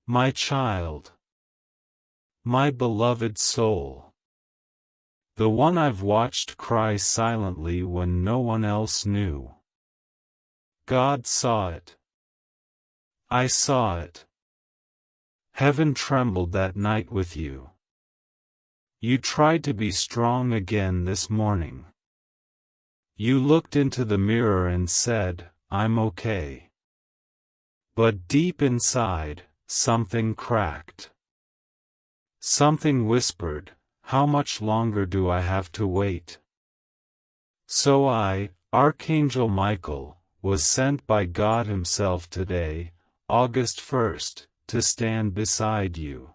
My child, my beloved soul, the one I've watched cry silently when no one else knew. God saw it. I saw it. Heaven trembled that night with you. You tried to be strong again this morning. You looked into the mirror and said, "I'm okay." But deep inside, something cracked. Something whispered, "How much longer do I have to wait?" So I, Archangel Michael, was sent by God Himself today, August 1st, to stand beside you.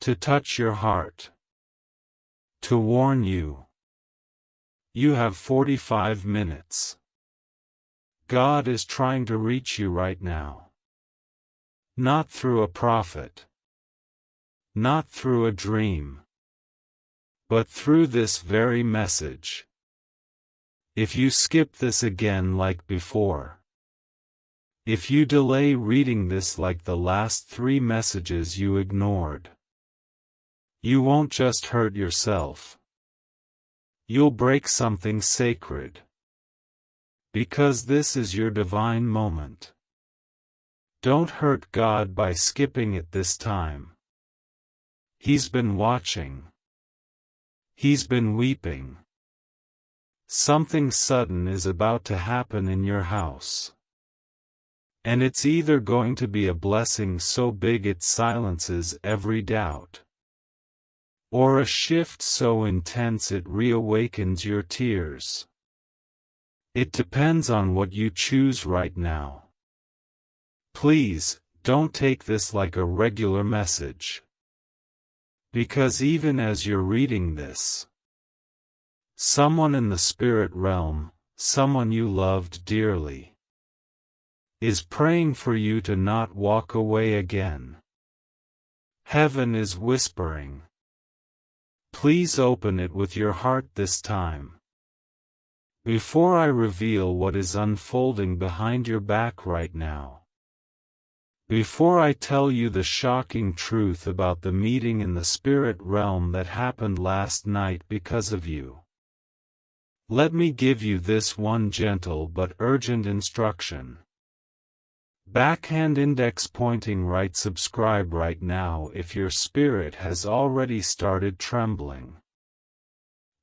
To touch your heart. To warn you. You have 45 minutes. God is trying to reach you right now. Not through a prophet. Not through a dream. But through this very message. If you skip this again like before. If you delay reading this like the last 3 messages you ignored. You won't just hurt yourself. You'll break something sacred. Because this is your divine moment. Don't hurt God by skipping it this time. He's been watching. He's been weeping. Something sudden is about to happen in your house. And it's either going to be a blessing so big it silences every doubt. Or a shift so intense it reawakens your tears. It depends on what you choose right now. Please, don't take this like a regular message. Because even as you're reading this, someone in the spirit realm, someone you loved dearly, is praying for you to not walk away again. Heaven is whispering. Please open it with your heart this time. Before I reveal what is unfolding behind your back right now. Before I tell you the shocking truth about the meeting in the spirit realm that happened last night because of you. Let me give you this one gentle but urgent instruction. Backhand index pointing right. Subscribe right now if your spirit has already started trembling.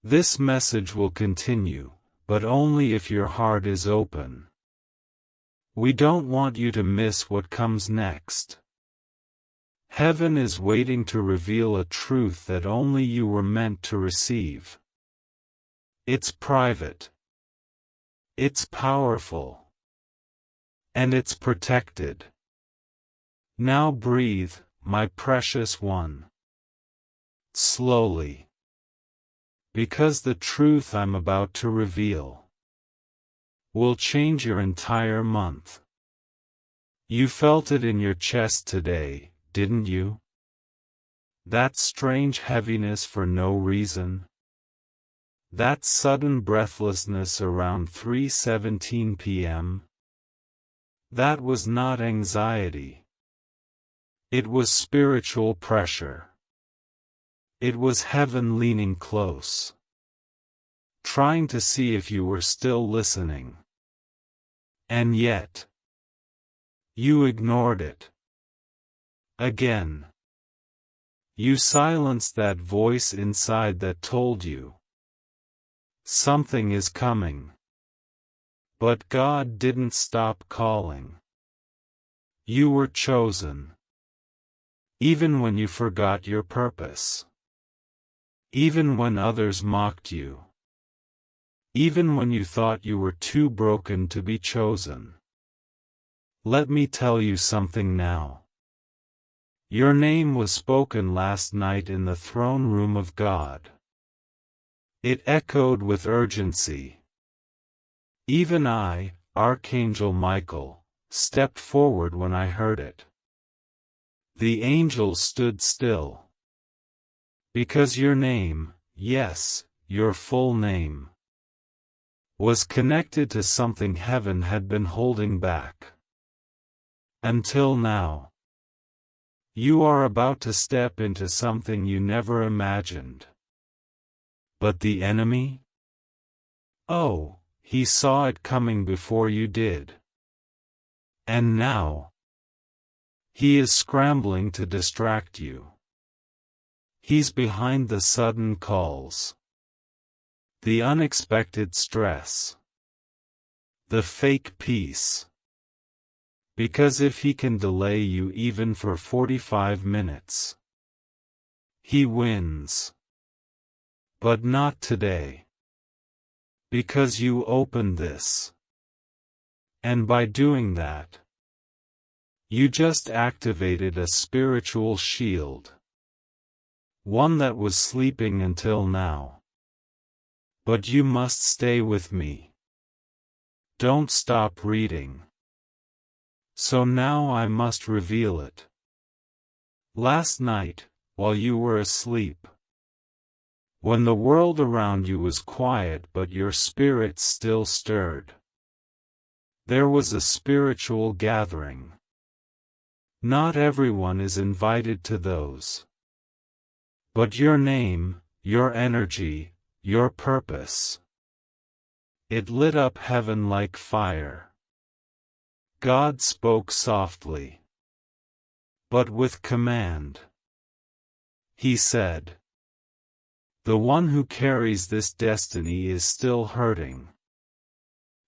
This message will continue, but only if your heart is open. We don't want you to miss what comes next. Heaven is waiting to reveal a truth that only you were meant to receive. It's private. It's powerful. And it's protected. Now breathe, my precious one. Slowly. Because the truth I'm about to reveal will change your entire month. You felt it in your chest today, didn't you? That strange heaviness for no reason. That sudden breathlessness around 3:17 p.m. That was not anxiety. It was spiritual pressure. It was heaven leaning close. Trying to see if you were still listening. And yet, you ignored it. Again. You silenced that voice inside that told you. Something is coming. But God didn't stop calling. You were chosen. Even when you forgot your purpose. Even when others mocked you. Even when you thought you were too broken to be chosen. Let me tell you something now. Your name was spoken last night in the throne room of God. It echoed with urgency. Even I, Archangel Michael, stepped forward when I heard it. The angels stood still. Because your name, yes, your full name, was connected to something heaven had been holding back. Until now. You are about to step into something you never imagined. But the enemy? Oh, he saw it coming before you did. And now, he is scrambling to distract you. He's behind the sudden calls, the unexpected stress, the fake peace. Because if he can delay you even for 45 minutes, he wins. But not today. Because you opened this. And by doing that, you just activated a spiritual shield. One that was sleeping until now. But you must stay with me. Don't stop reading. So now I must reveal it. Last night, while you were asleep, when the world around you was quiet but your spirit still stirred, there was a spiritual gathering. Not everyone is invited to those. But your name, your energy, your purpose. It lit up heaven like fire. God spoke softly, but with command. He said, "The one who carries this destiny is still hurting,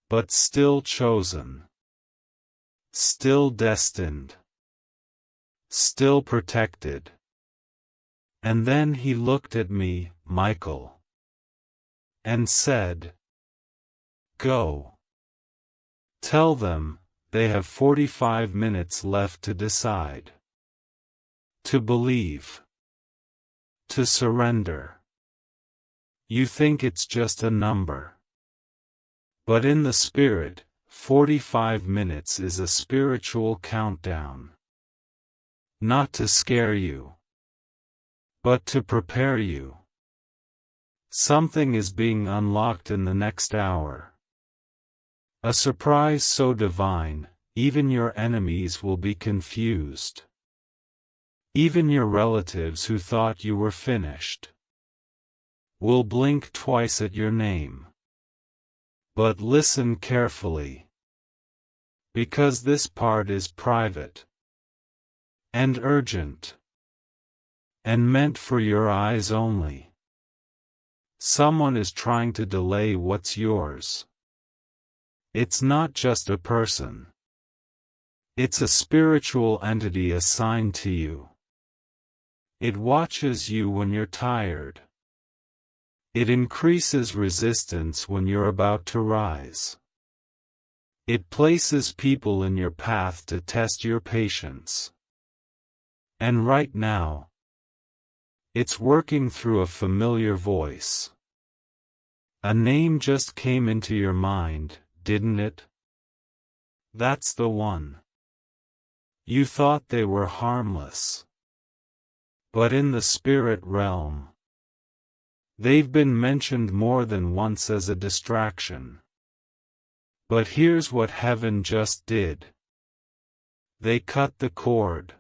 but still chosen, still destined, still protected." And then he looked at me, Michael, and said, "Go. Tell them, they have 45 minutes left to decide. To believe. To surrender. You think it's just a number. But in the spirit, 45 minutes is a spiritual countdown. Not to scare you, but to prepare you. Something is being unlocked in the next hour. A surprise so divine, even your enemies will be confused. Even your relatives who thought you were finished will blink twice at your name. But listen carefully, because this part is private and urgent and meant for your eyes only. Someone is trying to delay what's yours. It's not just a person. It's a spiritual entity assigned to you. It watches you when you're tired. It increases resistance when you're about to rise. It places people in your path to test your patience. And right now, it's working through a familiar voice. A name just came into your mind, didn't it? That's the one. You thought they were harmless. But in the spirit realm, they've been mentioned more than once as a distraction. But here's what heaven just did. They cut the cord.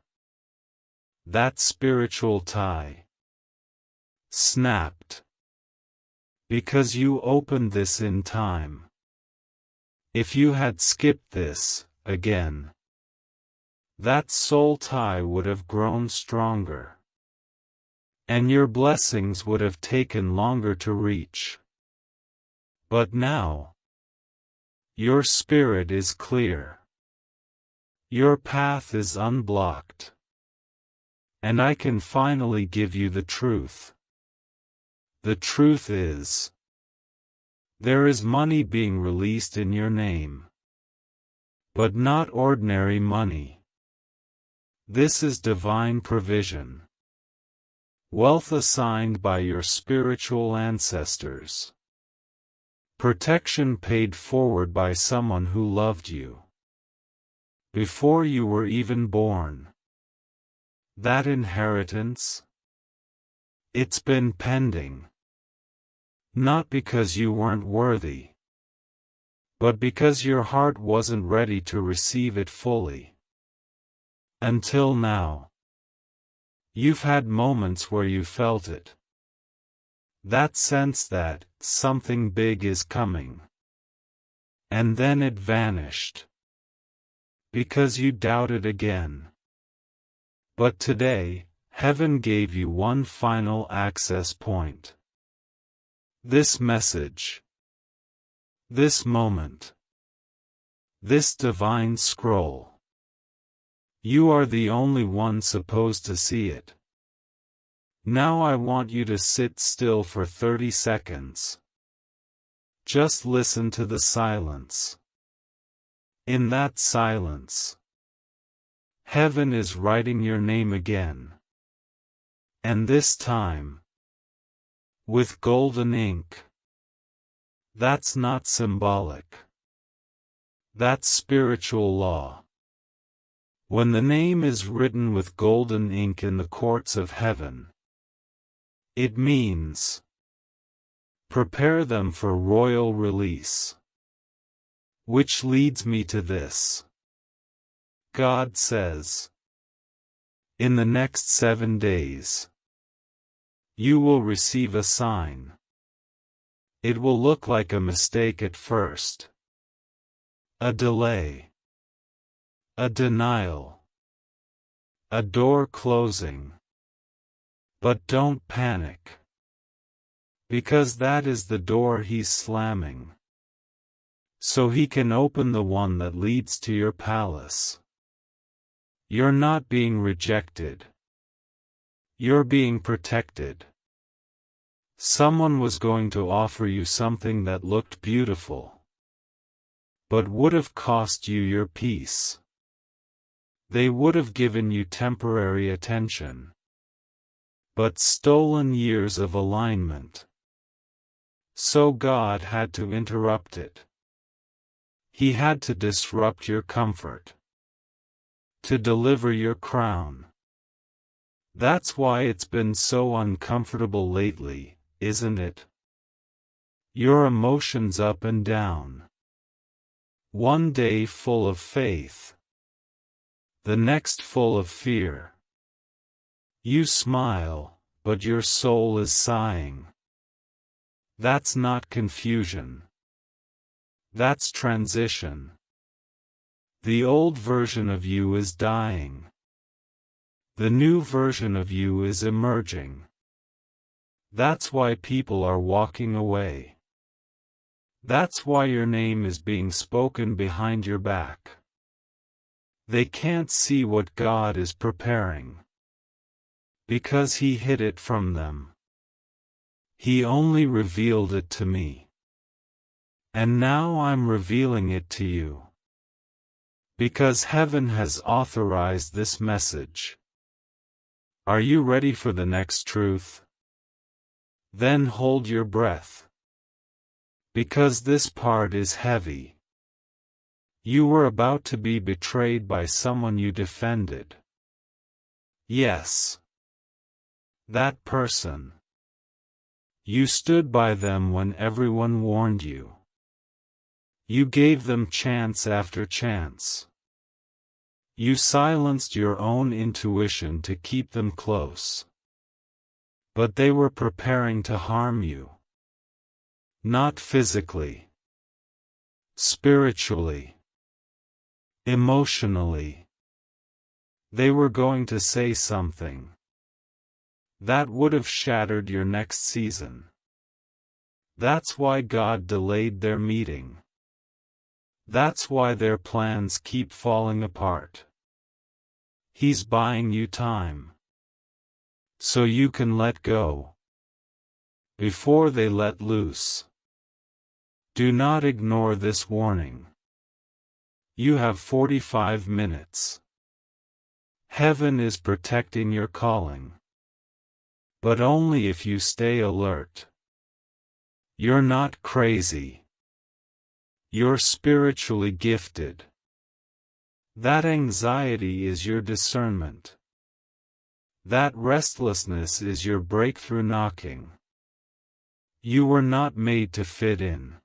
That spiritual tie snapped. Because you opened this in time. If you had skipped this, again, that soul tie would have grown stronger. And your blessings would have taken longer to reach. But now, your spirit is clear. Your path is unblocked. And I can finally give you the truth. The truth is, there is money being released in your name. But not ordinary money. This is divine provision. Wealth assigned by your spiritual ancestors. Protection paid forward by someone who loved you before you were even born. That inheritance? It's been pending. Not because you weren't worthy, but because your heart wasn't ready to receive it fully. Until now. You've had moments where you felt it. That sense that something big is coming. And then it vanished. Because you doubted again. But today, heaven gave you one final access point. This message. This moment. This divine scroll. You are the only one supposed to see it. Now I want you to sit still for 30 seconds. Just listen to the silence. In that silence, heaven is writing your name again. And this time, with golden ink. That's not symbolic. That's spiritual law. When the name is written with golden ink in the courts of heaven, it means, prepare them for royal release. Which leads me to this. God says, in the next 7 days, you will receive a sign. It will look like a mistake at first. A delay. A denial. A door closing. But don't panic. Because that is the door He's slamming. So He can open the one that leads to your palace. You're not being rejected. You're being protected. Someone was going to offer you something that looked beautiful, but would have cost you your peace. They would have given you temporary attention, but stolen years of alignment. So God had to interrupt it. He had to disrupt your comfort. To deliver your crown. That's why it's been so uncomfortable lately, isn't it? Your emotions up and down. One day full of faith. The next full of fear. You smile, but your soul is sighing. That's not confusion. That's transition. The old version of you is dying. The new version of you is emerging. That's why people are walking away. That's why your name is being spoken behind your back. They can't see what God is preparing. Because He hid it from them. He only revealed it to me. And now I'm revealing it to you. Because heaven has authorized this message. Are you ready for the next truth? Then hold your breath. Because this part is heavy. You were about to be betrayed by someone you defended. Yes. That person. You stood by them when everyone warned you. You gave them chance after chance. You silenced your own intuition to keep them close. But they were preparing to harm you. Not physically. Spiritually. Emotionally. They were going to say something that would have shattered your next season. That's why God delayed their meeting. That's why their plans keep falling apart. He's buying you time. So you can let go. Before they let loose. Do not ignore this warning. You have 45 minutes. Heaven is protecting your calling. But only if you stay alert. You're not crazy. You're spiritually gifted. That anxiety is your discernment. That restlessness is your breakthrough knocking. You were not made to fit in.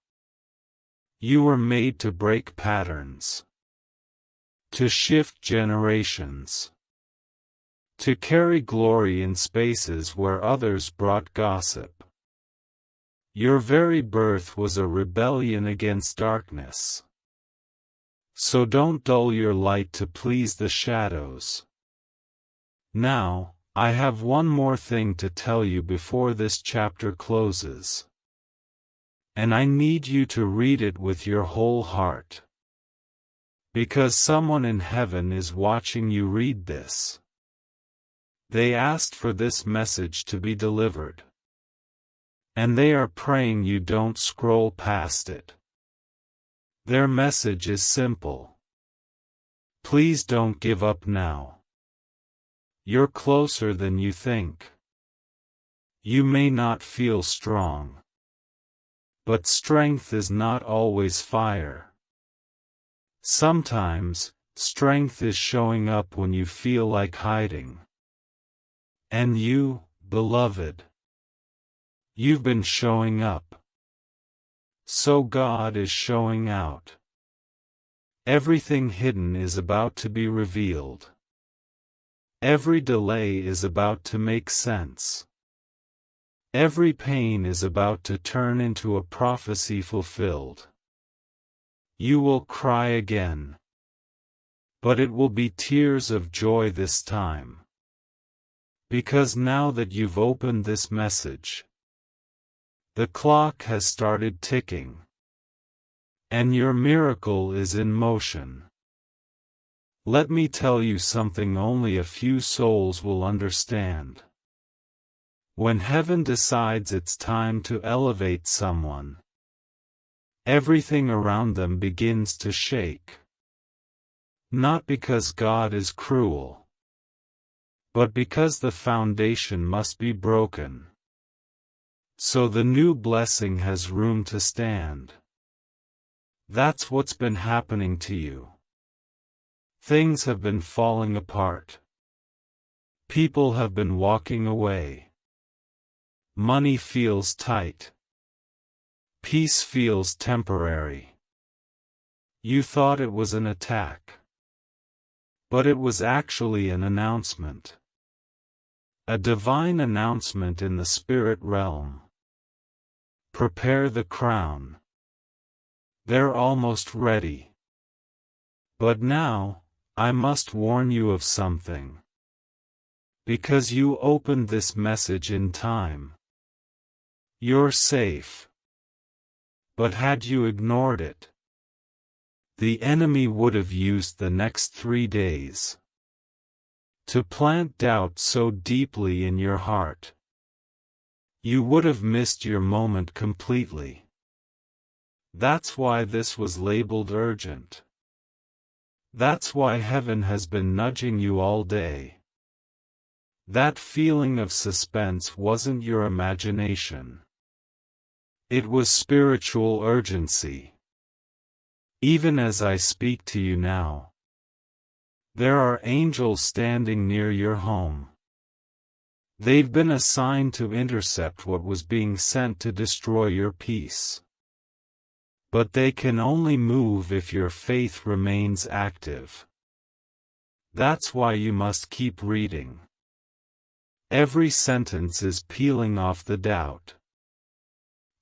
You were made to break patterns. To shift generations. To carry glory in spaces where others brought gossip. Your very birth was a rebellion against darkness. So don't dull your light to please the shadows. Now, I have one more thing to tell you before this chapter closes. And I need you to read it with your whole heart. Because someone in heaven is watching you read this. They asked for this message to be delivered. And they are praying you don't scroll past it. Their message is simple. Please don't give up now. You're closer than you think. You may not feel strong. But strength is not always fire. Sometimes, strength is showing up when you feel like hiding. And you, beloved, you've been showing up. So God is showing out. Everything hidden is about to be revealed. Every delay is about to make sense. Every pain is about to turn into a prophecy fulfilled. You will cry again. But it will be tears of joy this time. Because now that you've opened this message, the clock has started ticking. And your miracle is in motion. Let me tell you something only a few souls will understand. When heaven decides it's time to elevate someone, everything around them begins to shake. Not because God is cruel, but because the foundation must be broken. So the new blessing has room to stand. That's what's been happening to you. Things have been falling apart. People have been walking away. Money feels tight. Peace feels temporary. You thought it was an attack. But it was actually an announcement. A divine announcement in the spirit realm. Prepare the crown. They're almost ready. But now, I must warn you of something. Because you opened this message in time. You're safe. But had you ignored it, the enemy would have used the next 3 days to plant doubt so deeply in your heart. You would have missed your moment completely. That's why this was labeled urgent. That's why heaven has been nudging you all day. That feeling of suspense wasn't your imagination. It was spiritual urgency. Even as I speak to you now, there are angels standing near your home. They've been assigned to intercept what was being sent to destroy your peace. But they can only move if your faith remains active. That's why you must keep reading. Every sentence is peeling off the doubt.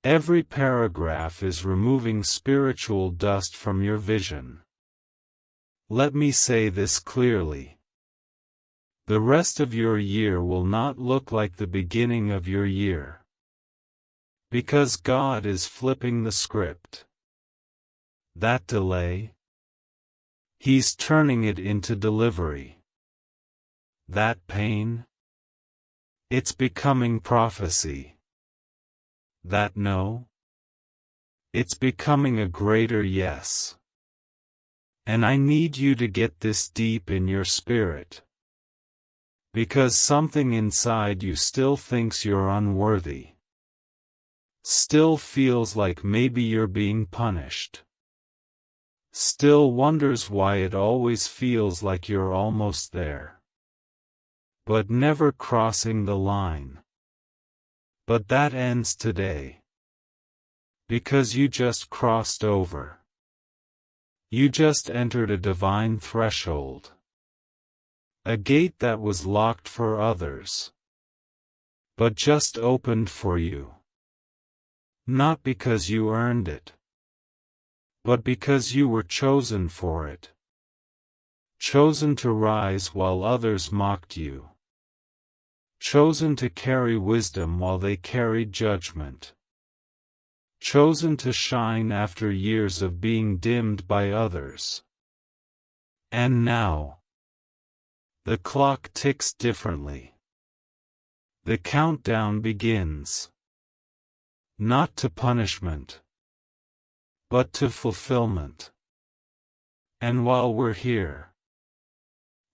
Every paragraph is removing spiritual dust from your vision. Let me say this clearly. The rest of your year will not look like the beginning of your year. Because God is flipping the script. That delay? He's turning it into delivery. That pain? It's becoming prophecy. That no? It's becoming a greater yes. And I need you to get this deep in your spirit. Because something inside you still thinks you're unworthy. Still feels like maybe you're being punished. Still wonders why it always feels like you're almost there. But never crossing the line. But that ends today. Because you just crossed over. You just entered a divine threshold. A gate that was locked for others, but just opened for you. Not because you earned it, but because you were chosen for it. Chosen to rise while others mocked you. Chosen to carry wisdom while they carried judgment. Chosen to shine after years of being dimmed by others. And now, the clock ticks differently. The countdown begins. Not to punishment, but to fulfillment. And while we're here,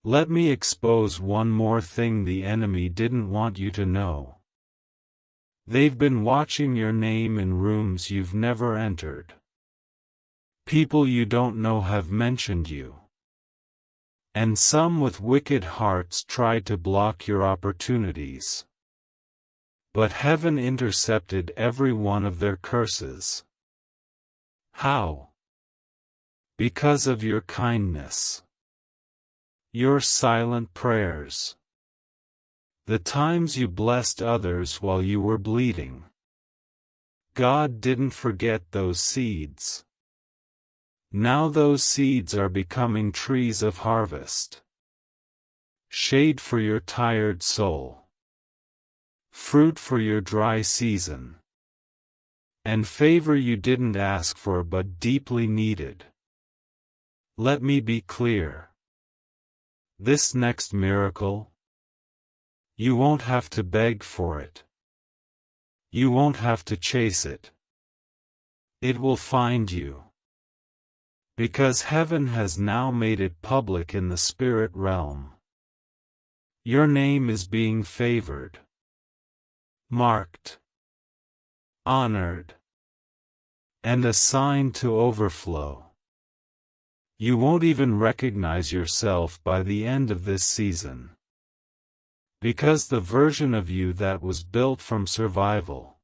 let me expose one more thing the enemy didn't want you to know. They've been watching your name in rooms you've never entered. People you don't know have mentioned you. And some with wicked hearts tried to block your opportunities. But heaven intercepted every one of their curses. How? Because of your kindness. Your silent prayers. The times you blessed others while you were bleeding. God didn't forget those seeds. Now those seeds are becoming trees of harvest. Shade for your tired soul. Fruit for your dry season. And favor you didn't ask for but deeply needed. Let me be clear. This next miracle, you won't have to beg for it. You won't have to chase it. It will find you. Because heaven has now made it public in the spirit realm. Your name is being favored, marked, honored, and assigned to overflow. You won't even recognize yourself by the end of this season. Because the version of you that was built from survival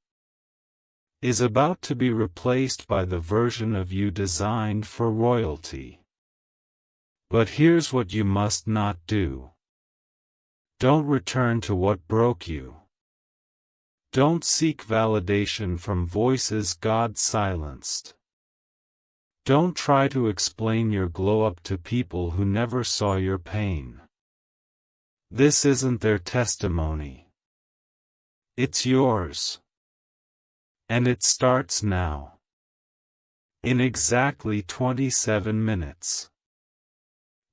is about to be replaced by the version of you designed for royalty. But here's what you must not do. Don't return to what broke you. Don't seek validation from voices God silenced. Don't try to explain your glow-up to people who never saw your pain. This isn't their testimony. It's yours. And it starts now. In exactly 27 minutes.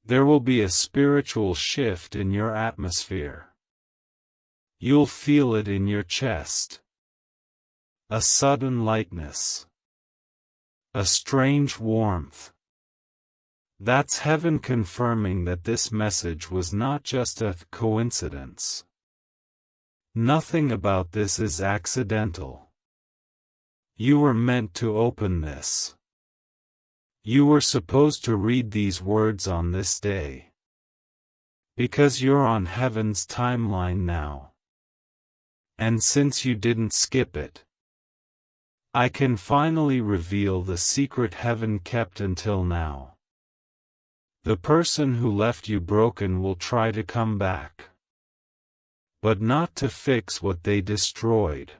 There will be a spiritual shift in your atmosphere. You'll feel it in your chest. A sudden lightness. A strange warmth. That's heaven confirming that this message was not just a coincidence. Nothing about this is accidental. You were meant to open this. You were supposed to read these words on this day. Because you're on heaven's timeline now. And since you didn't skip it, I can finally reveal the secret heaven kept until now. The person who left you broken will try to come back. But not to fix what they destroyed.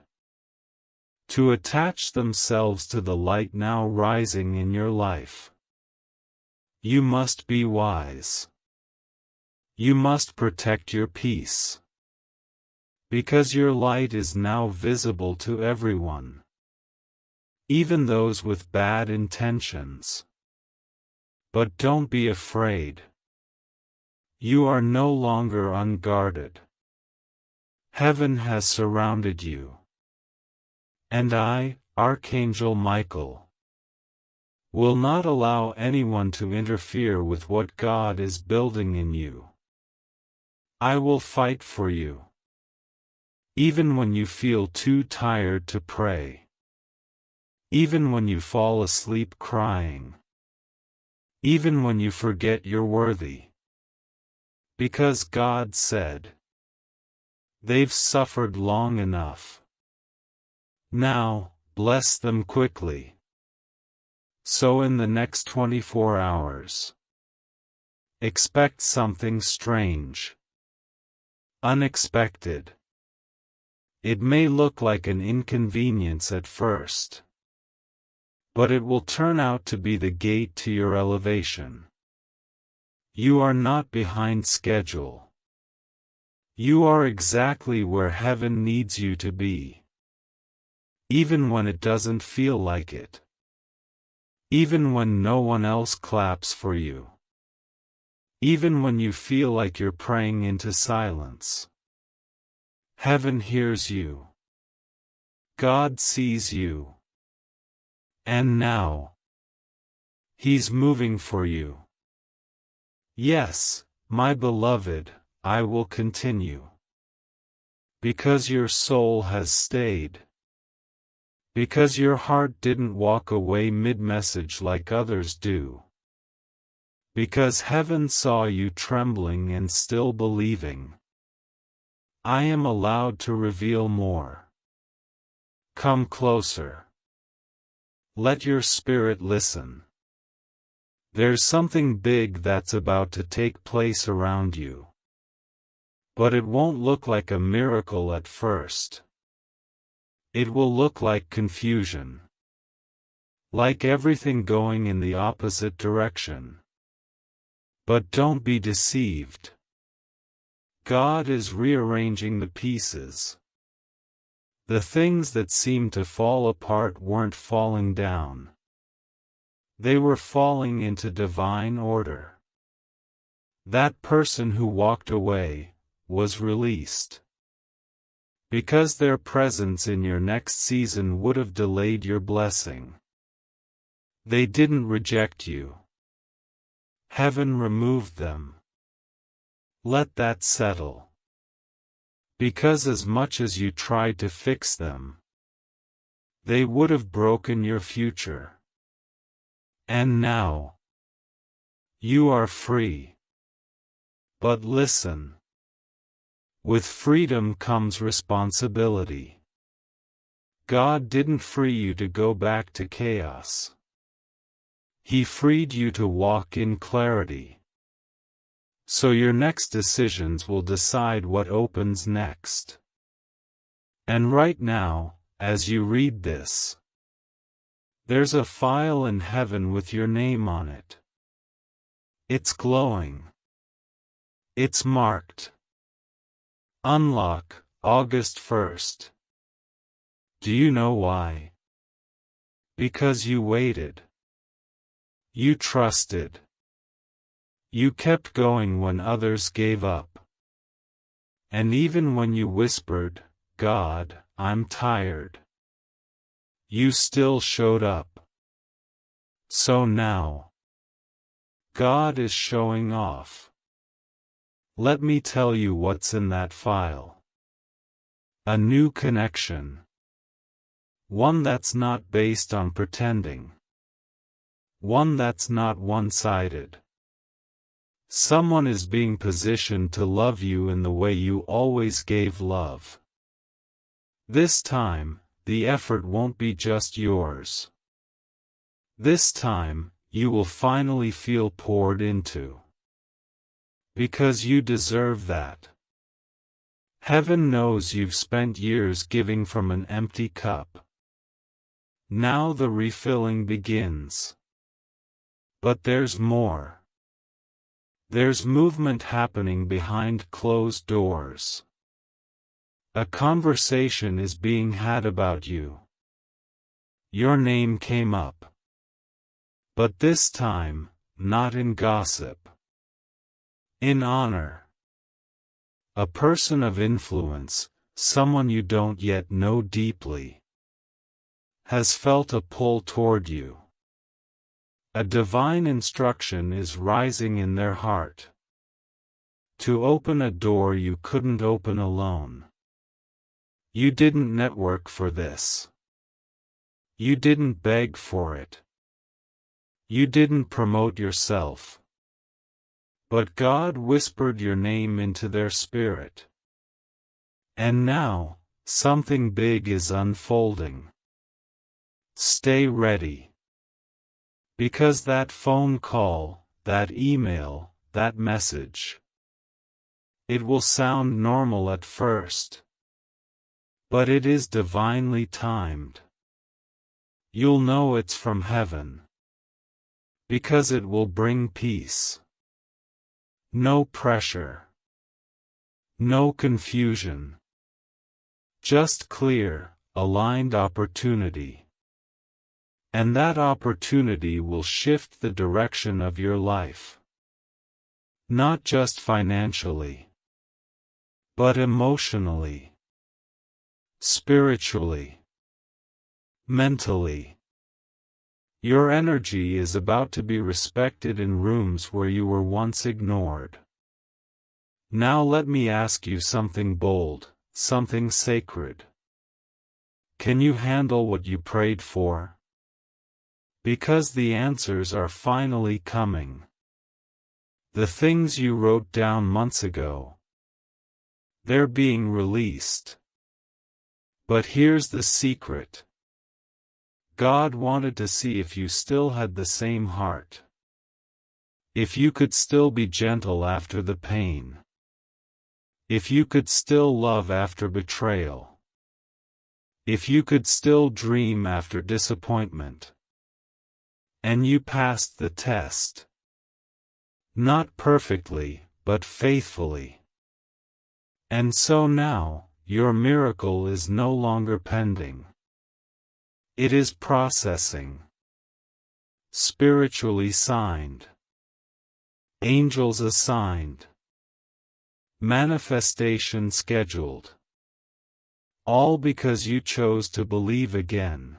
To attach themselves to the light now rising in your life. You must be wise. You must protect your peace. Because your light is now visible to everyone. Even those with bad intentions. But don't be afraid. You are no longer unguarded. Heaven has surrounded you. And I, Archangel Michael, will not allow anyone to interfere with what God is building in you. I will fight for you. Even when you feel too tired to pray. Even when you fall asleep crying. Even when you forget you're worthy. Because God said, they've suffered long enough. Now, bless them quickly. So in the next 24 hours, Expect something strange. Unexpected. It may look like an inconvenience at first, but it will turn out to be the gate to your elevation. You are not behind schedule. You are exactly where heaven needs you to be. Even when it doesn't feel like it. Even when no one else claps for you. Even when you feel like you're praying into silence. Heaven hears you. God sees you. And now, He's moving for you. Yes, my beloved, I will continue. Because your soul has stayed. Because your heart didn't walk away mid-message like others do. Because heaven saw you trembling and still believing. I am allowed to reveal more. Come closer. Let your spirit listen. There's something big that's about to take place around you. But it won't look like a miracle at first. It will look like confusion. Like everything going in the opposite direction. But don't be deceived. God is rearranging the pieces. The things that seemed to fall apart weren't falling down. They were falling into divine order. That person who walked away was released. Because their presence in your next season would have delayed your blessing. They didn't reject you. Heaven removed them. Let that settle. Because as much as you tried to fix them, they would have broken your future. And now, you are free. But listen. With freedom comes responsibility. God didn't free you to go back to chaos. He freed you to walk in clarity. So your next decisions will decide what opens next. And right now, as you read this, there's a file in heaven with your name on it. It's glowing. It's marked. Unlock, August 1st. Do you know why? Because you waited. You trusted. You kept going when others gave up. And even when you whispered, God, I'm tired, you still showed up. So now, God is showing off. Let me tell you what's in that file. A new connection. One that's not based on pretending. One that's not one-sided. Someone is being positioned to love you in the way you always gave love. This time, the effort won't be just yours. This time, you will finally feel poured into. Because you deserve that. Heaven knows you've spent years giving from an empty cup. Now the refilling begins. But there's more. There's movement happening behind closed doors. A conversation is being had about you. Your name came up. But this time, not in gossip. In honor. A person of influence, someone you don't yet know deeply, has felt a pull toward you. A divine instruction is rising in their heart. To open a door you couldn't open alone. You didn't network for this. You didn't beg for it. You didn't promote yourself. But God whispered your name into their spirit. And now, something big is unfolding. Stay ready. Because that phone call, that email, that message. It will sound normal at first, but it is divinely timed. You'll know it's from heaven, because it will bring peace. No pressure. No confusion. Just clear, aligned opportunity. And that opportunity will shift the direction of your life. Not just financially, but emotionally, spiritually, mentally. Your energy is about to be respected in rooms where you were once ignored. Now let me ask you something bold, something sacred. Can you handle what you prayed for? Because the answers are finally coming. The things you wrote down months ago, they're being released. But here's the secret. God wanted to see if you still had the same heart. If you could still be gentle after the pain. If you could still love after betrayal. If you could still dream after disappointment. And you passed the test. Not perfectly, but faithfully. And so now, your miracle is no longer pending. It is processing. Spiritually signed. Angels assigned. Manifestation scheduled. All because you chose to believe again.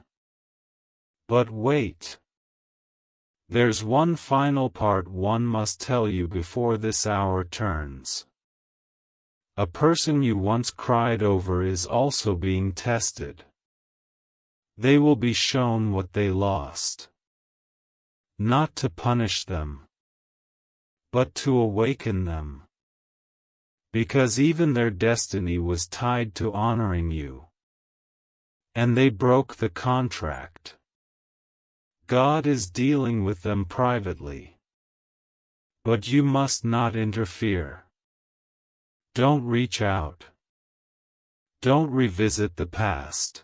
But wait. There's one final part one must tell you before this hour turns. A person you once cried over is also being tested. They will be shown what they lost. Not to punish them, but to awaken them. Because even their destiny was tied to honoring you. And they broke the contract. God is dealing with them privately. But you must not interfere. Don't reach out. Don't revisit the past.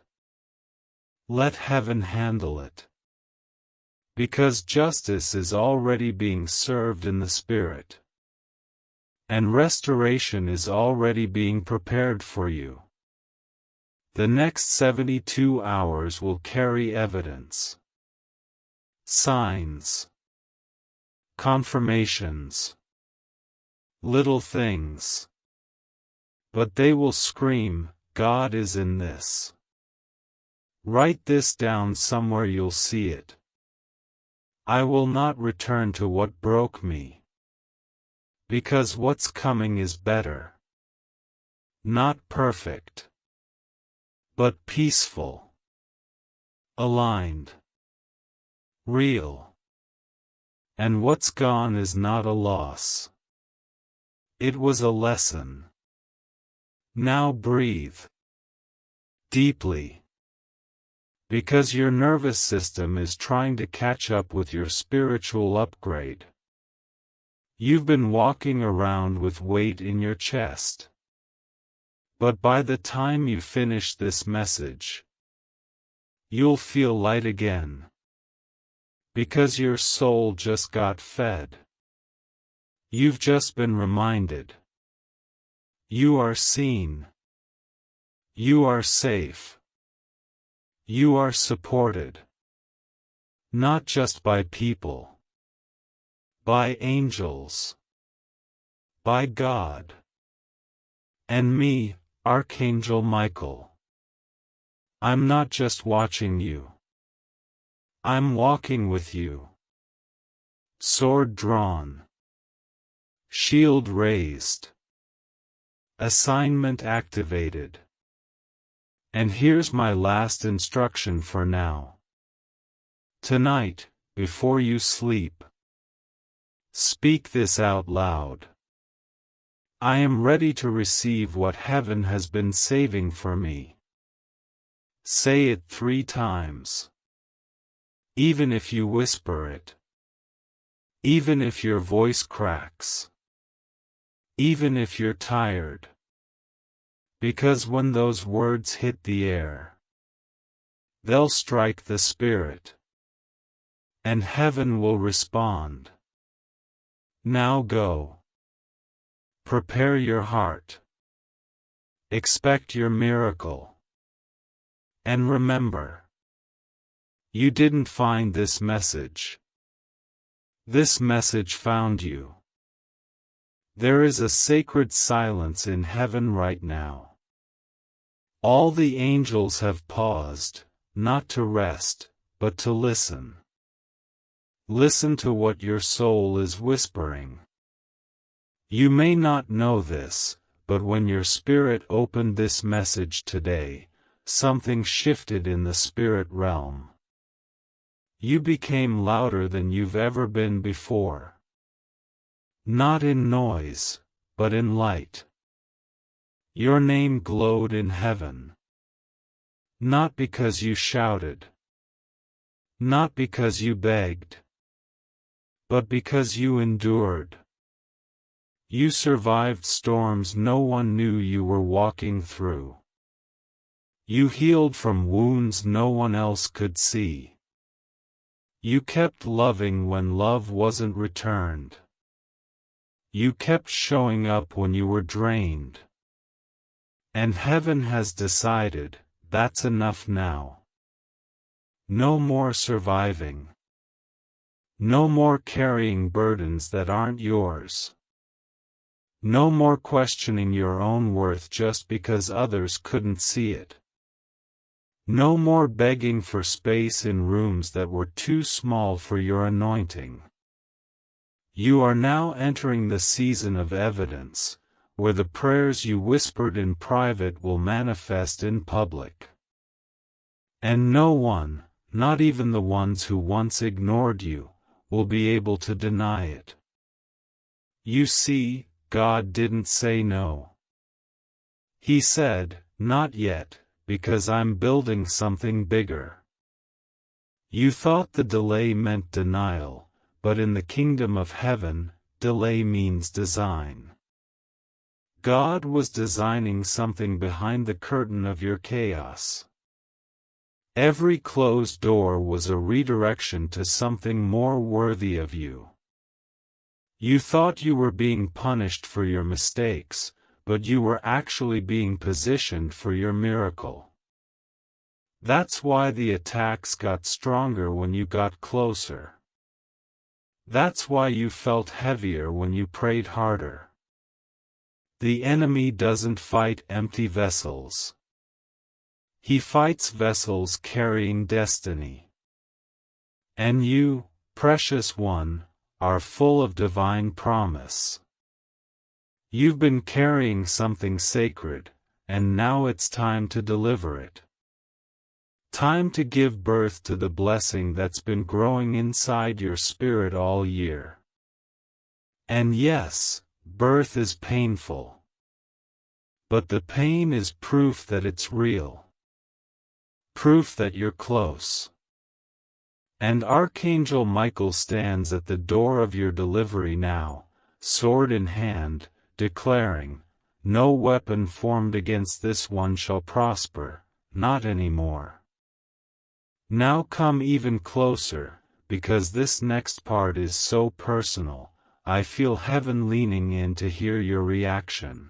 Let heaven handle it. Because justice is already being served in the spirit. And restoration is already being prepared for you. The next 72 hours will carry evidence. Signs. Confirmations. Little things. But they will scream, God is in this. Write this down somewhere, you'll see it. I will not return to what broke me. Because what's coming is better. Not perfect. But peaceful. Aligned. Real. And what's gone is not a loss. It was a lesson. Now breathe. Deeply. Because your nervous system is trying to catch up with your spiritual upgrade. You've been walking around with weight in your chest. But by the time you finish this message, you'll feel light again. Because your soul just got fed. You've just been reminded. You are seen. You are safe. You are supported. Not just by people. By angels. By God. And me, Archangel Michael. I'm not just watching you. I'm walking with you. Sword drawn. Shield raised. Assignment activated. And here's my last instruction for now. Tonight, before you sleep, speak this out loud. I am ready to receive what heaven has been saving for me. Say it 3 times. Even if you whisper it. Even if your voice cracks. Even if you're tired. Because when those words hit the air, they'll strike the spirit. And heaven will respond. Now go. Prepare your heart. Expect your miracle. And remember, you didn't find this message. This message found you. There is a sacred silence in heaven right now. All the angels have paused, not to rest, but to listen. Listen to what your soul is whispering. You may not know this, but when your spirit opened this message today, something shifted in the spirit realm. You became louder than you've ever been before. Not in noise, but in light. Your name glowed in heaven. Not because you shouted. Not because you begged. But because you endured. You survived storms no one knew you were walking through. You healed from wounds no one else could see. You kept loving when love wasn't returned. You kept showing up when you were drained. And heaven has decided, that's enough now. No more surviving. No more carrying burdens that aren't yours. No more questioning your own worth just because others couldn't see it. No more begging for space in rooms that were too small for your anointing. You are now entering the season of evidence, where the prayers you whispered in private will manifest in public. And no one, not even the ones who once ignored you, will be able to deny it. You see, God didn't say no. He said, not yet, because I'm building something bigger. You thought the delay meant denial, but in the kingdom of heaven, delay means design. God was designing something behind the curtain of your chaos. Every closed door was a redirection to something more worthy of you. You thought you were being punished for your mistakes, but you were actually being positioned for your miracle. That's why the attacks got stronger when you got closer. That's why you felt heavier when you prayed harder. The enemy doesn't fight empty vessels. He fights vessels carrying destiny. And you, precious one, are full of divine promise. You've been carrying something sacred, and now it's time to deliver it. Time to give birth to the blessing that's been growing inside your spirit all year. And yes, birth is painful. But the pain is proof that it's real. Proof that you're close. And Archangel Michael stands at the door of your delivery now, sword in hand, declaring, no weapon formed against this one shall prosper, not anymore. Now come even closer, because this next part is so personal, I feel heaven leaning in to hear your reaction.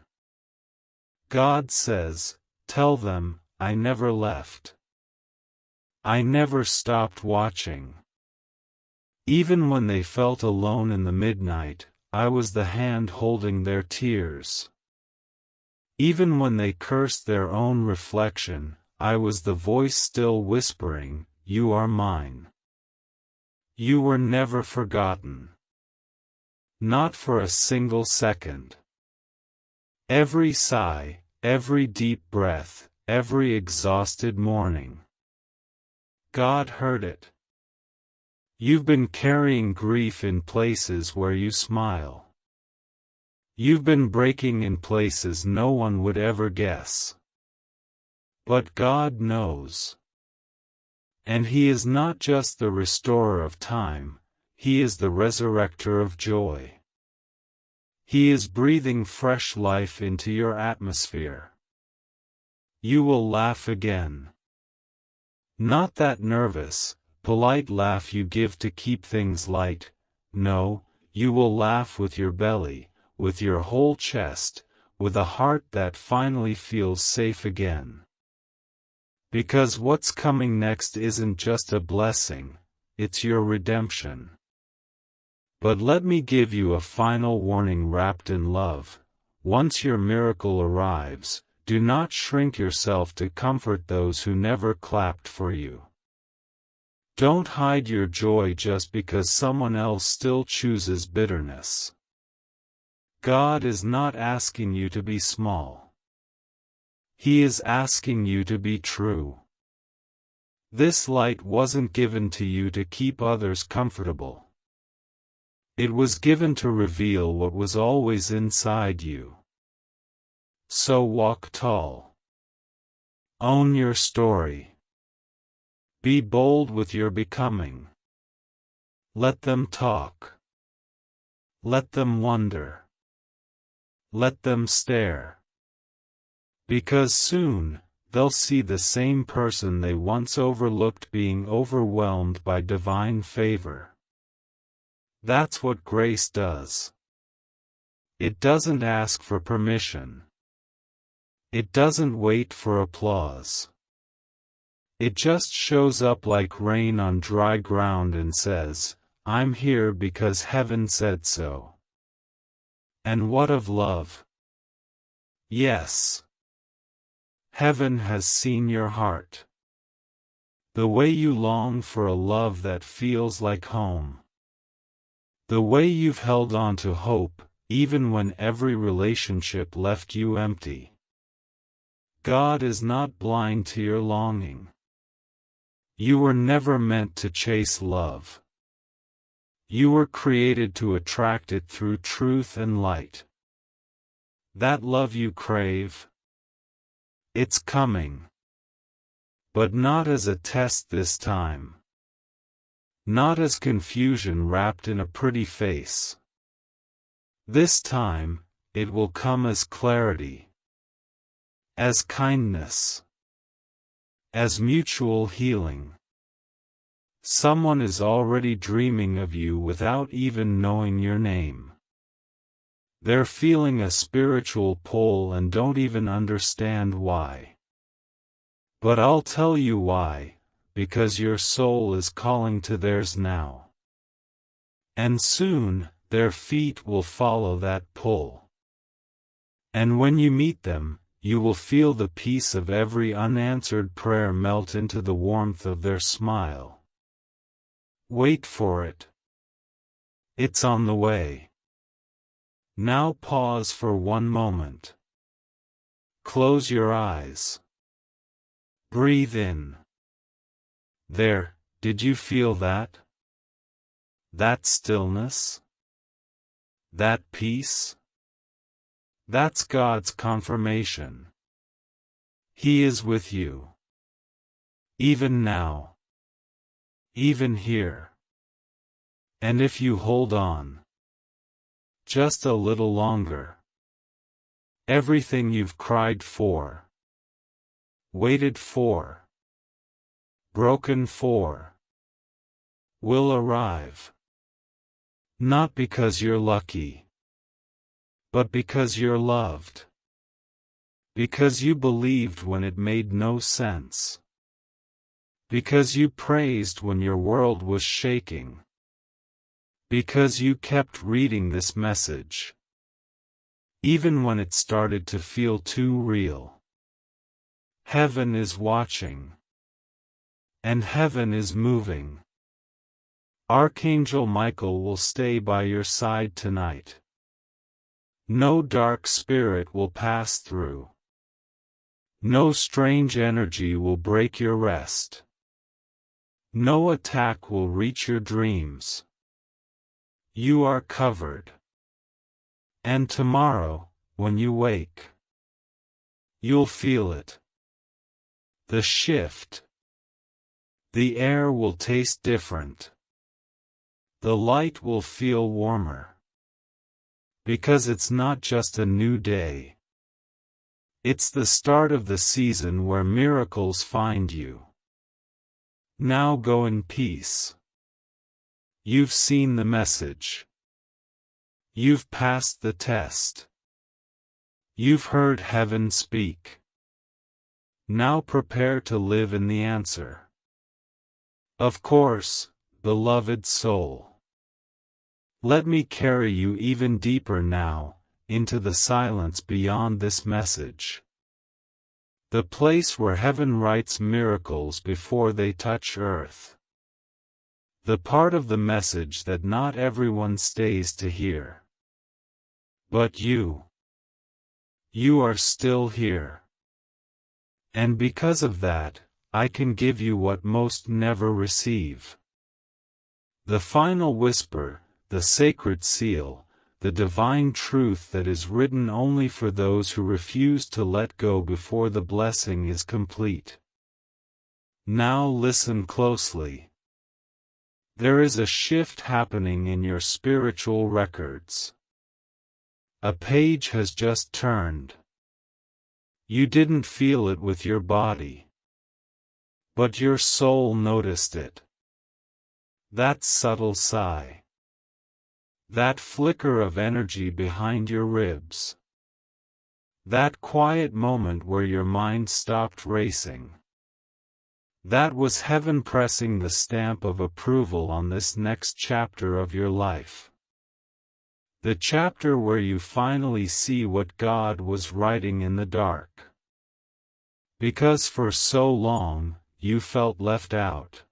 God says, tell them, I never left. I never stopped watching. Even when they felt alone in the midnight, I was the hand holding their tears. Even when they cursed their own reflection, I was the voice still whispering, you are mine. You were never forgotten. Not for a single second. Every sigh, every deep breath, every exhausted morning. God heard it. You've been carrying grief in places where you smile. You've been breaking in places no one would ever guess. But God knows. And He is not just the restorer of time, He is the resurrector of joy. He is breathing fresh life into your atmosphere. You will laugh again. Not that nervous, polite laugh you give to keep things light. No, you will laugh with your belly, with your whole chest, with a heart that finally feels safe again. Because what's coming next isn't just a blessing, it's your redemption. But let me give you a final warning wrapped in love. Once your miracle arrives, do not shrink yourself to comfort those who never clapped for you. Don't hide your joy just because someone else still chooses bitterness. God is not asking you to be small. He is asking you to be true. This light wasn't given to you to keep others comfortable. It was given to reveal what was always inside you. So walk tall. Own your story. Be bold with your becoming. Let them talk. Let them wonder. Let them stare. Because soon, they'll see the same person they once overlooked being overwhelmed by divine favor. That's what grace does. It doesn't ask for permission. It doesn't wait for applause. It just shows up like rain on dry ground and says, I'm here because heaven said so. And what of love? Yes. Heaven has seen your heart. The way you long for a love that feels like home. The way you've held on to hope, even when every relationship left you empty. God is not blind to your longing. You were never meant to chase love. You were created to attract it through truth and light. That love you crave, it's coming. But not as a test this time. Not as confusion wrapped in a pretty face. This time, it will come as clarity. As kindness. As mutual healing. Someone is already dreaming of you without even knowing your name. They're feeling a spiritual pull and don't even understand why. But I'll tell you why, because your soul is calling to theirs now. And soon, their feet will follow that pull. And when you meet them, you will feel the peace of every unanswered prayer melt into the warmth of their smile. Wait for it. It's on the way. Now pause for one moment. Close your eyes. Breathe in. There, did you feel that? That stillness? That peace? That's God's confirmation. He is with you. Even now. Even here. And if you hold on. Just a little longer. Everything you've cried for. Waited for. Broken for. Will arrive. Not because you're lucky. But because you're loved. Because you believed when it made no sense. Because you praised when your world was shaking. Because you kept reading this message. Even when it started to feel too real. Heaven is watching. And heaven is moving. Archangel Michael will stay by your side tonight. No dark spirit will pass through. No strange energy will break your rest. No attack will reach your dreams. You are covered. And tomorrow, when you wake, you'll feel it. The shift. The air will taste different. the light will feel warmer. Because it's not just a new day. It's the start of the season where miracles find you. Now go in peace. You've seen the message. You've passed the test. You've heard heaven speak. Now prepare to live in the answer. Of course, beloved soul. Let me carry you even deeper now, into the silence beyond this message. The place where heaven writes miracles before they touch earth. The part of the message that not everyone stays to hear. But you are still here. And because of that, I can give you what most never receive. The final whisper, the sacred seal, the divine truth that is written only for those who refuse to let go before the blessing is complete. Now listen closely. There is a shift happening in your spiritual records. A page has just turned. You didn't feel it with your body. But your soul noticed it. That subtle sigh. That flicker of energy behind your ribs. That quiet moment where your mind stopped racing. That was heaven pressing the stamp of approval on this next chapter of your life. The chapter where you finally see what God was writing in the dark. Because for so long, you felt left out.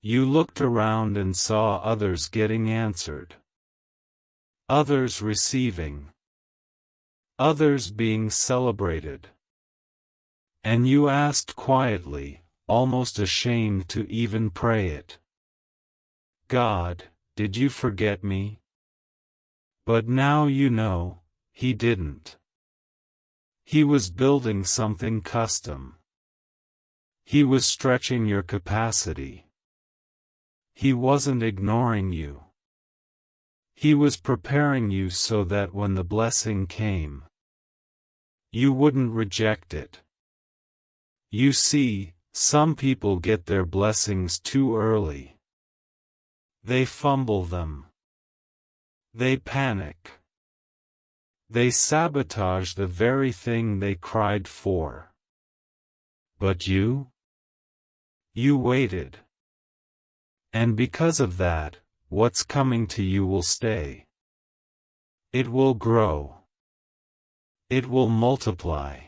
You looked around and saw others getting answered. Others receiving. Others being celebrated. And you asked quietly, almost ashamed to even pray it. God, did you forget me? But now you know, He didn't. He was building something custom. He was stretching your capacity. He wasn't ignoring you. He was preparing you so that when the blessing came, you wouldn't reject it. You see, some people get their blessings too early. They fumble them. They panic. They sabotage the very thing they cried for. But you waited. And because of that, what's coming to you will stay. It will grow. It will multiply.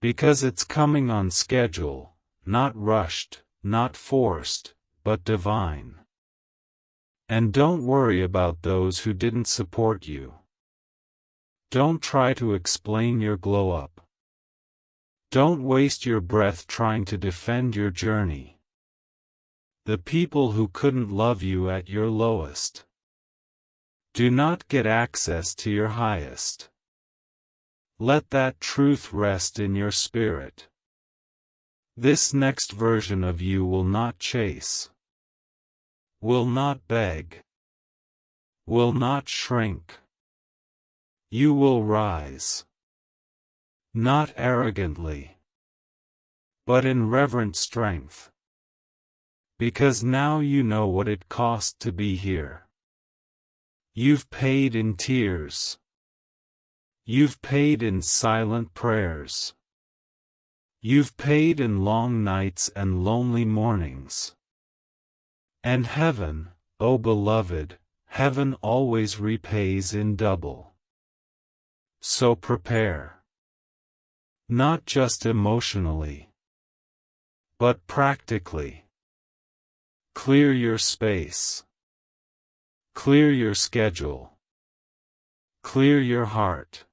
Because it's coming on schedule, not rushed, not forced, but divine. And don't worry about those who didn't support you. Don't try to explain your glow-up. Don't waste your breath trying to defend your journey. The people who couldn't love you at your lowest do not get access to your highest. Let that truth rest in your spirit. This next version of you will not chase, will not beg, will not shrink. You will rise. Not arrogantly, but in reverent strength. Because now you know what it cost to be here. You've paid in tears. You've paid in silent prayers. You've paid in long nights and lonely mornings. And heaven, oh beloved, heaven always repays in double. So prepare. Not just emotionally, but practically. Clear your space. Clear your schedule. Clear your heart.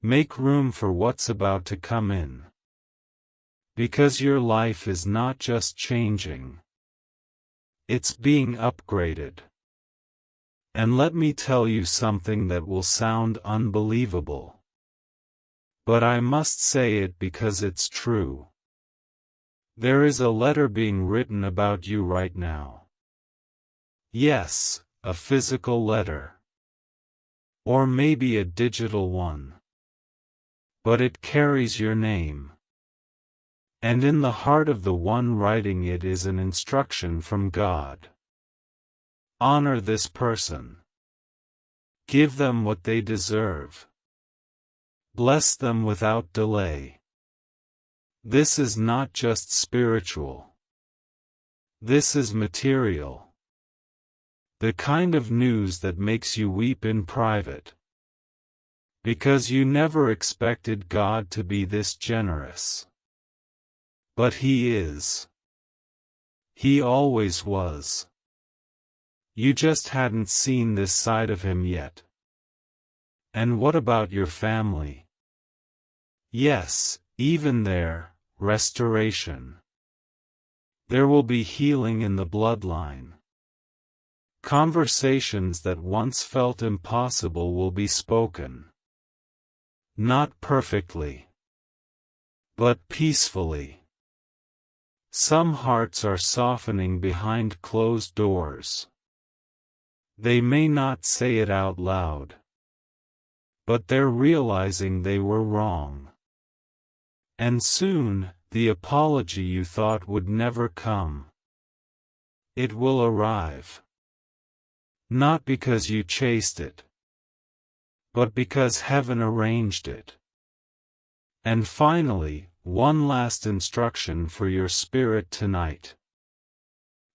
Make room for what's about to come in. Because your life is not just changing. It's being upgraded. And let me tell you something that will sound unbelievable. But I must say it because it's true. There is a letter being written about you right now. Yes, a physical letter. Or maybe a digital one. But it carries your name. And in the heart of the one writing it is an instruction from God. Honor this person. Give them what they deserve. Bless them without delay. This is not just spiritual. This is material. The kind of news that makes you weep in private. Because you never expected God to be this generous. But He is. He always was. You just hadn't seen this side of Him yet. And what about your family? Yes, even there, restoration. There will be healing in the bloodline. Conversations that once felt impossible will be spoken. Not perfectly, but peacefully. Some hearts are softening behind closed doors. They may not say it out loud, but they're realizing they were wrong. And soon, the apology you thought would never come. It will arrive. Not because you chased it, but because heaven arranged it. And finally, one last instruction for your spirit tonight.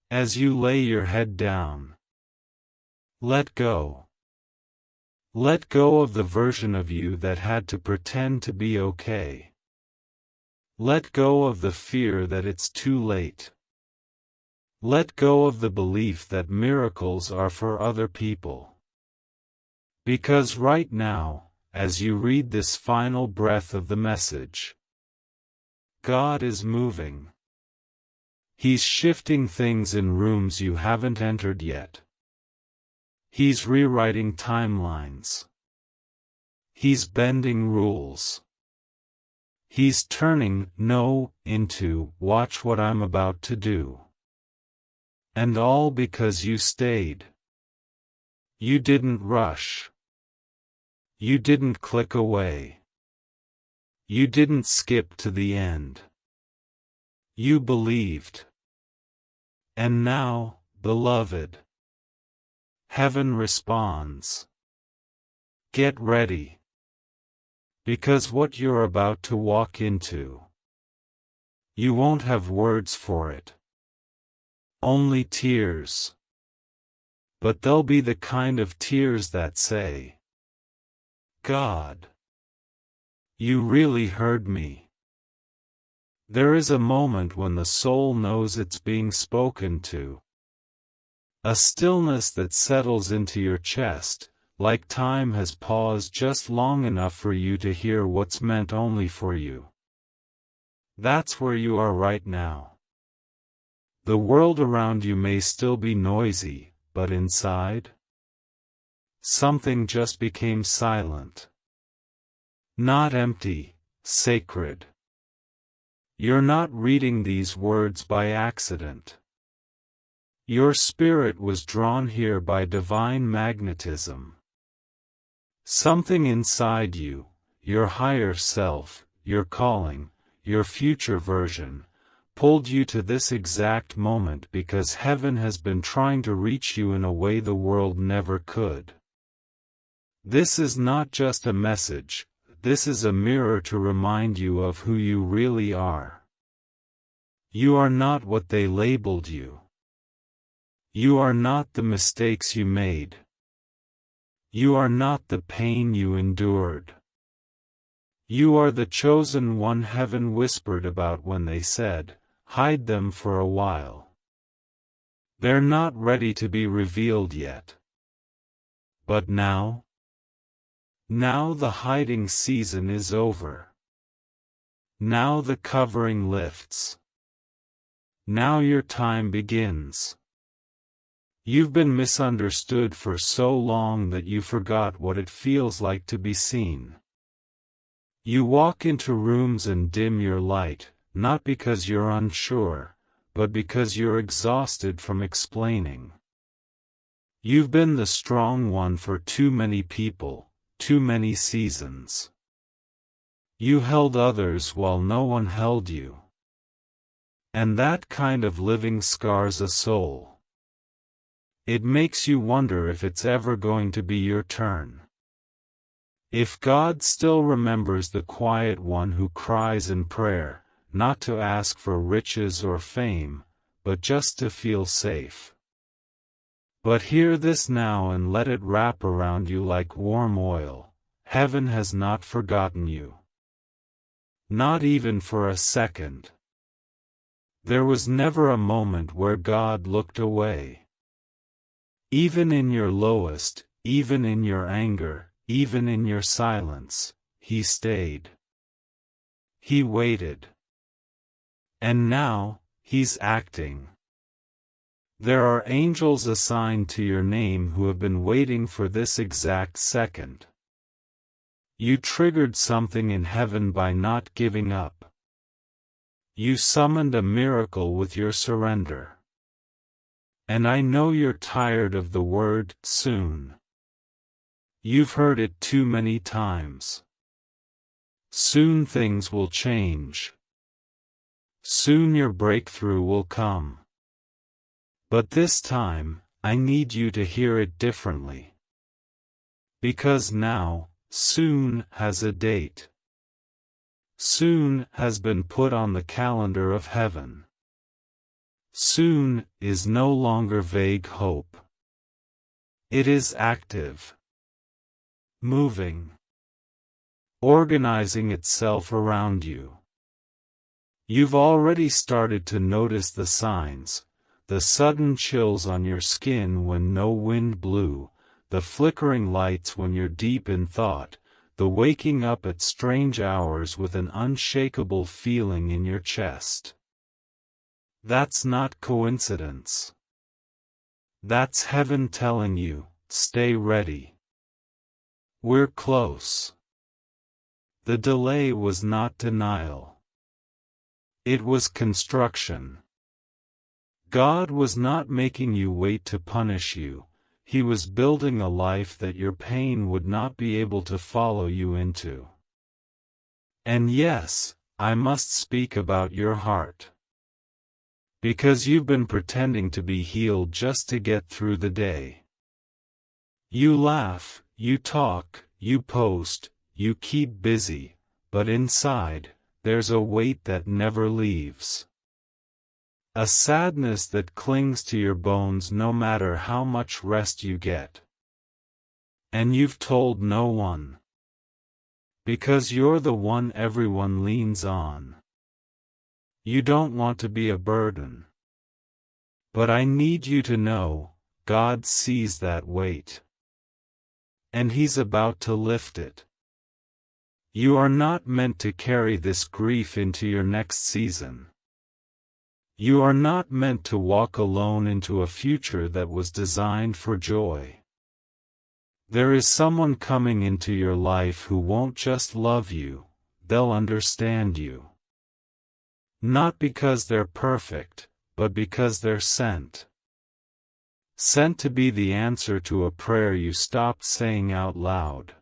As you lay your head down, let go. Let go of the version of you that had to pretend to be okay. Let go of the fear that it's too late. Let go of the belief that miracles are for other people. Because right now, as you read this final breath of the message, God is moving. He's shifting things in rooms you haven't entered yet. He's rewriting timelines. He's bending rules. He's turning no into watch what I'm about to do. And all because you stayed. You didn't rush. You didn't click away. You didn't skip to the end. You believed. And now, beloved, heaven responds. Get ready. Because what you're about to walk into, you won't have words for it. Only tears. But they'll be the kind of tears that say, God, you really heard me. There is a moment when the soul knows it's being spoken to. A stillness that settles into your chest, like time has paused just long enough for you to hear what's meant only for you. That's where you are right now. The world around you may still be noisy, but inside, something just became silent. Not empty, sacred. You're not reading these words by accident. Your spirit was drawn here by divine magnetism. Something inside you, your higher self, your calling, your future version, pulled you to this exact moment because heaven has been trying to reach you in a way the world never could. This is not just a message, this is a mirror to remind you of who you really are. You are not what they labeled you. You are not the mistakes you made. You are not the pain you endured. You are the chosen one heaven whispered about when they said, hide them for a while. They're not ready to be revealed yet. But now? Now the hiding season is over. Now the covering lifts. Now your time begins. You've been misunderstood for so long that you forgot what it feels like to be seen. You walk into rooms and dim your light, not because you're unsure, but because you're exhausted from explaining. You've been the strong one for too many people, too many seasons. You held others while no one held you. And that kind of living scars a soul. It makes you wonder if it's ever going to be your turn. If God still remembers the quiet one who cries in prayer, not to ask for riches or fame, but just to feel safe. But hear this now and let it wrap around you like warm oil. Heaven has not forgotten you. Not even for a second. There was never a moment where God looked away. Even in your lowest, even in your anger, even in your silence, He stayed. He waited. And now, He's acting. There are angels assigned to your name who have been waiting for this exact second. You triggered something in heaven by not giving up. You summoned a miracle with your surrender. And I know you're tired of the word soon. You've heard it too many times. Soon things will change. Soon your breakthrough will come. But this time, I need you to hear it differently. Because now, soon has a date. Soon has been put on the calendar of heaven. Soon is no longer vague hope. It is active. Moving. Organizing itself around you. You've already started to notice the signs, the sudden chills on your skin when no wind blew, the flickering lights when you're deep in thought, the waking up at strange hours with an unshakable feeling in your chest. That's not coincidence. That's heaven telling you, stay ready. We're close. The delay was not denial. It was construction. God was not making you wait to punish you. He was building a life that your pain would not be able to follow you into. And yes, I must speak about your heart. Because you've been pretending to be healed just to get through the day. You laugh, you talk, you post, you keep busy, but inside, there's a weight that never leaves. A sadness that clings to your bones no matter how much rest you get. And you've told no one. Because you're the one everyone leans on. You don't want to be a burden. But I need you to know, God sees that weight. And He's about to lift it. You are not meant to carry this grief into your next season. You are not meant to walk alone into a future that was designed for joy. There is someone coming into your life who won't just love you, they'll understand you. Not because they're perfect, but because they're sent. Sent to be the answer to a prayer you stopped saying out loud.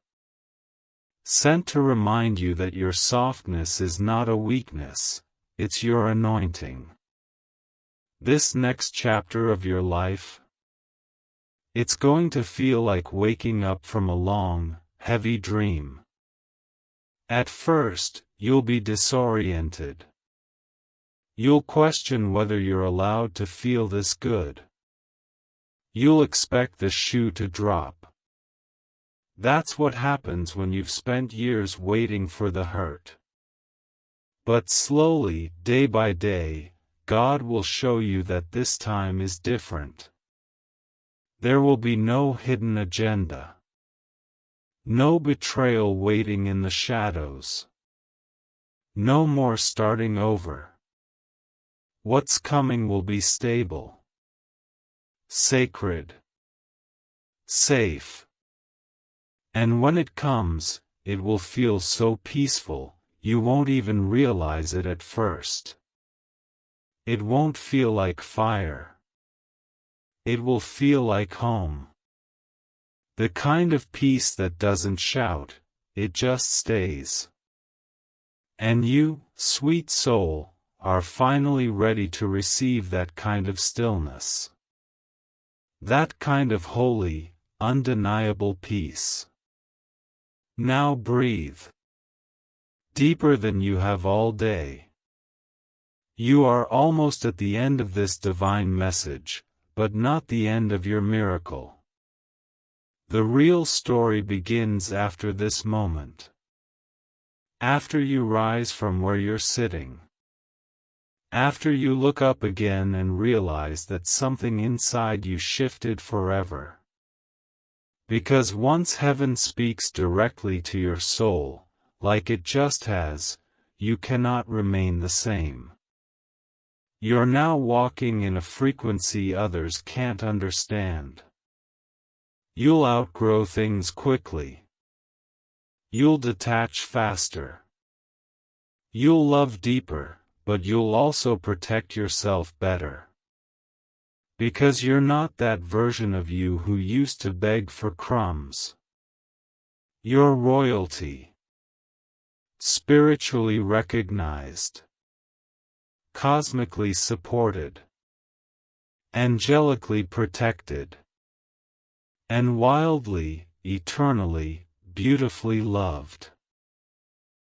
Sent to remind you that your softness is not a weakness, it's your anointing. This next chapter of your life, it's going to feel like waking up from a long, heavy dream. At first, you'll be disoriented. You'll question whether you're allowed to feel this good. You'll expect the shoe to drop. That's what happens when you've spent years waiting for the hurt. But slowly, day by day, God will show you that this time is different. There will be no hidden agenda. No betrayal waiting in the shadows. No more starting over. What's coming will be stable. Sacred. Safe. And when it comes, it will feel so peaceful, you won't even realize it at first. It won't feel like fire. It will feel like home. The kind of peace that doesn't shout, it just stays. And you, sweet soul, are finally ready to receive that kind of stillness. That kind of holy, undeniable peace. Now breathe. Deeper than you have all day. You are almost at the end of this divine message, but not the end of your miracle. The real story begins after this moment. After you rise from where you're sitting. After you look up again and realize that something inside you shifted forever. Because once heaven speaks directly to your soul, like it just has, you cannot remain the same. You're now walking in a frequency others can't understand. You'll outgrow things quickly. You'll detach faster. You'll love deeper, but you'll also protect yourself better. Because you're not that version of you who used to beg for crumbs. You're royalty. Spiritually recognized. Cosmically supported. Angelically protected. And wildly, eternally, beautifully loved.